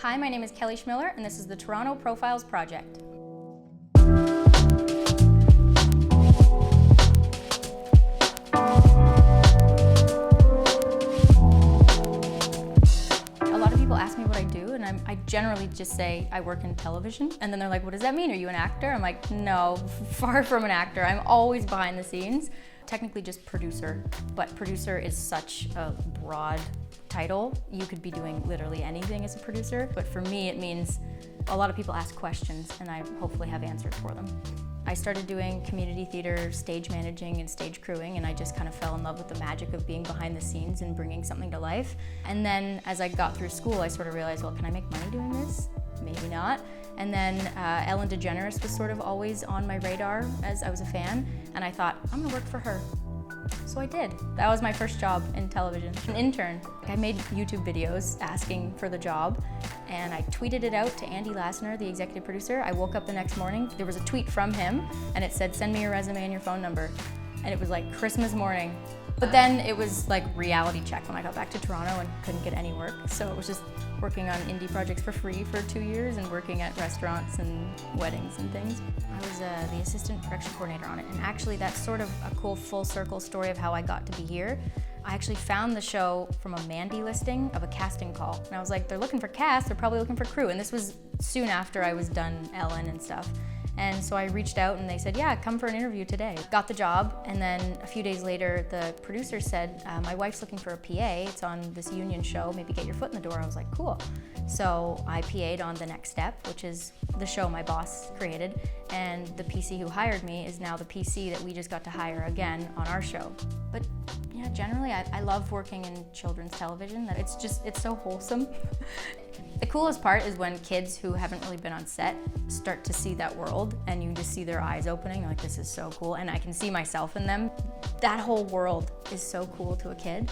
Hi, my name is Kelly Chmilar, and this is the Toronto Profiles Project. A lot of people ask me what I do, and I generally just say I work in television, and then they're like, what does that mean? Are you an actor? I'm like, no, far from an actor. I'm always behind the scenes. Technically just producer, but producer is such a broad title. You could be doing literally anything as a producer, but for me it means a lot of people ask questions and I hopefully have answers for them. I started doing community theater, stage managing and stage crewing, and I just kind of fell in love with the magic of being behind the scenes and bringing something to life. And then as I got through school, I sort of realized, well, can I make money doing this? Maybe not. And then Ellen DeGeneres was sort of always on my radar as I was a fan, and I thought, I'm gonna work for her. So I did. That was my first job in television, an intern. I made YouTube videos asking for the job, and I tweeted it out to Andy Lassner, the executive producer. I woke up the next morning, there was a tweet from him, and it said, send me your resume and your phone number. And it was like Christmas morning. But then it was like reality check when I got back to Toronto and couldn't get any work. So it was just working on indie projects for free for 2 years and working at restaurants and weddings and things. I was the assistant production coordinator on it, and actually that's sort of a cool full circle story of how I got to be here. I actually found the show from a Mandy listing of a casting call. And I was like, they're looking for cast, they're probably looking for crew. And this was soon after I was done Ellen and stuff. And so I reached out and they said, yeah, come for an interview today. Got the job, and then a few days later, the producer said, my wife's looking for a PA. It's on this union show, maybe get your foot in the door. I was like, cool. So I PA'd on The Next Step, which is the show my boss created. And the PC who hired me is now the PC that we just got to hire again on our show. But yeah, generally I love working in children's television. That it's so wholesome. The coolest part is when kids who haven't really been on set start to see that world, and you just see their eyes opening, like, this is so cool, and I can see myself in them. That whole world is so cool to a kid.